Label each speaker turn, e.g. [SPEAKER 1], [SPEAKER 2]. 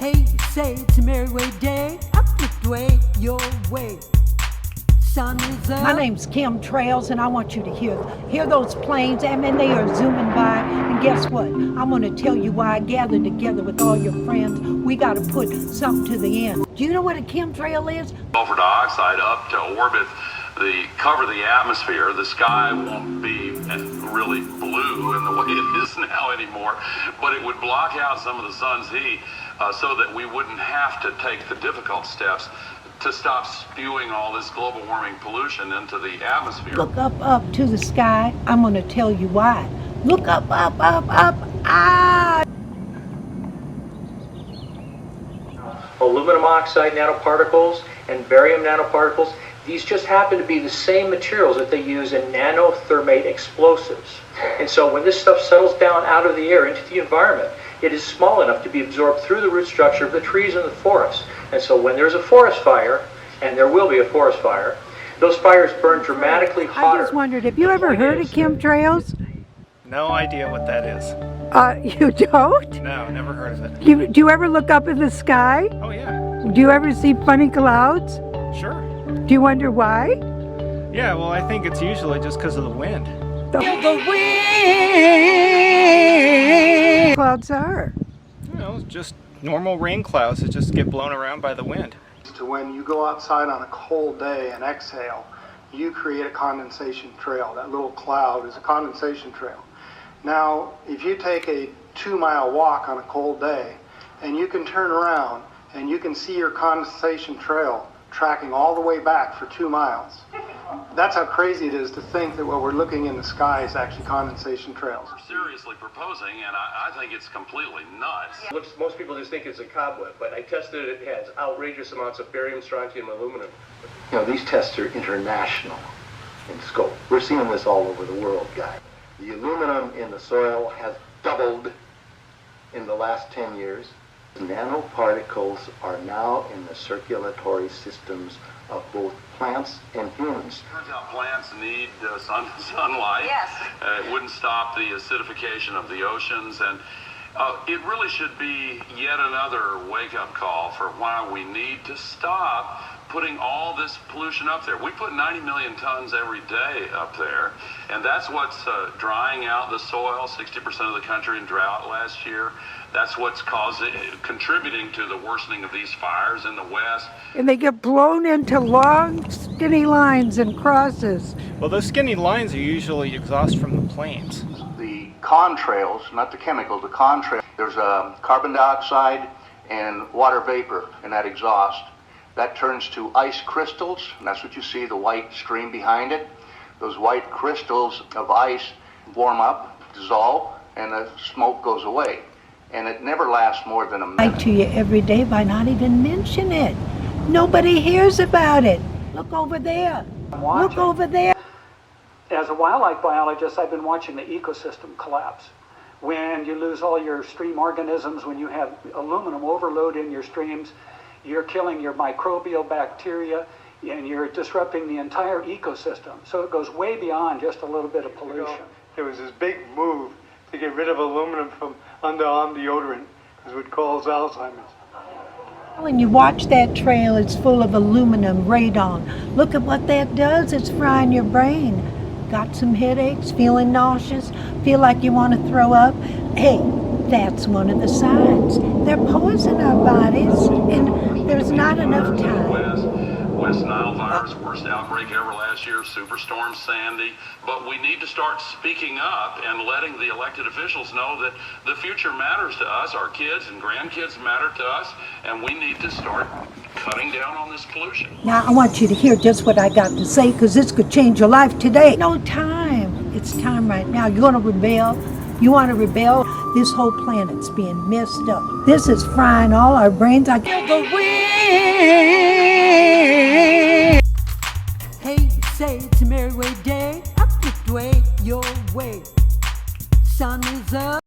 [SPEAKER 1] Hey, say it's a merry way day, up the way, your way. Sun is up.
[SPEAKER 2] My name's Kem Trails, and I want you to hear those planes. I mean, they are zooming by. And guess what? I'm going to tell you why I gathered together with all your friends. We got to put something to the end. Do you know what a chemtrail is?
[SPEAKER 3] Sulfur dioxide up to orbit, cover the atmosphere. The sky won't be really blue in the way it is now anymore, but it would block out some of the sun's heat so that we wouldn't have to take the difficult steps to stop spewing all this global warming pollution into the atmosphere.
[SPEAKER 2] Look up to the sky. I'm going to tell you why. Look up, ah!
[SPEAKER 4] Aluminum oxide nanoparticles and barium nanoparticles, these just happen to be the same materials that they use in nanothermate explosives. And so when this stuff settles down out of the air into the environment, it is small enough to be absorbed through the root structure of the trees in the forest. And so when there's a forest fire, and there will be a forest fire, those fires burn dramatically hotter.
[SPEAKER 2] I just wondered, have you ever heard of chemtrails?
[SPEAKER 5] No idea what that is.
[SPEAKER 2] You don't?
[SPEAKER 5] No, never heard of it.
[SPEAKER 2] Do you ever look up in the sky?
[SPEAKER 5] Oh yeah.
[SPEAKER 2] Do you ever see funny clouds?
[SPEAKER 5] Sure.
[SPEAKER 2] Do you wonder why?
[SPEAKER 5] Yeah, well I think it's usually just because of the wind.
[SPEAKER 2] The wind! Clouds are.
[SPEAKER 5] You know, just normal rain clouds that just get blown around by the wind.
[SPEAKER 6] To when you go outside on a cold day and exhale, you create a condensation trail. That little cloud is a condensation trail. Now, if you take a 2-mile walk on a cold day and you can turn around and you can see your condensation trail tracking all the way back for 2 miles. That's how crazy it is to think that what we're looking in the sky is actually condensation trails.
[SPEAKER 3] We're seriously proposing, and I think it's completely nuts.
[SPEAKER 4] Most people just think it's a cobweb, but I tested it. It has outrageous amounts of barium, strontium, aluminum.
[SPEAKER 7] You know, these tests are international in scope. We're seeing this all over the world, guys. The aluminum in the soil has doubled in the last 10 years. Nanoparticles are now in the circulatory systems of both plants and humans.
[SPEAKER 3] Turns out plants need sunlight.
[SPEAKER 8] Yes.
[SPEAKER 3] It wouldn't stop the acidification of the oceans, and it really should be yet another wake-up call for why we need to stop putting all this pollution up there. We put 90 million tons every day up there, and that's what's drying out the soil. 60% of the country in drought last year. That's what's contributing to the worsening of these fires in the West.
[SPEAKER 2] And they get blown into long, skinny lines and crosses.
[SPEAKER 5] Well, those skinny lines are usually exhaust from the planes.
[SPEAKER 7] The contrails, not the chemicals, the contrails, there's carbon dioxide and water vapor in that exhaust. That turns to ice crystals, and that's what you see, the white stream behind it. Those white crystals of ice warm up, dissolve, and the smoke goes away. And it never lasts more than a minute.
[SPEAKER 2] I to you every day by not even mention it. Nobody hears about it. Look over there. Look over there.
[SPEAKER 9] As a wildlife biologist, I've been watching the ecosystem collapse. When you lose all your stream organisms, when you have aluminum overload in your streams, you're killing your microbial bacteria and you're disrupting the entire ecosystem. So it goes way beyond just a little bit of pollution.
[SPEAKER 6] There was this big move to get rid of aluminum from underarm deodorant because it would cause Alzheimer's.
[SPEAKER 2] When you watch that trail, it's full of aluminum, radon. Look at what that does. It's frying your brain. Got some headaches, feeling nauseous, feel like you want to throw up? Hey, that's one of the signs. They're poisoning our bodies, and there's not enough time.
[SPEAKER 3] West Nile virus, worst outbreak ever last year, Superstorm Sandy. But we need to start speaking up and letting the elected officials know that the future matters to us, our kids and grandkids matter to us, and we need to start cutting down on this pollution.
[SPEAKER 2] Now, I want you to hear just what I got to say, because this could change your life today. No time. It's time right now. You're going to rebel. You want to rebel? This whole planet's being messed up. This is frying all our brains. I feel the wind.
[SPEAKER 1] Hey, say it's a merry way day, up the way, your way. Sun is up.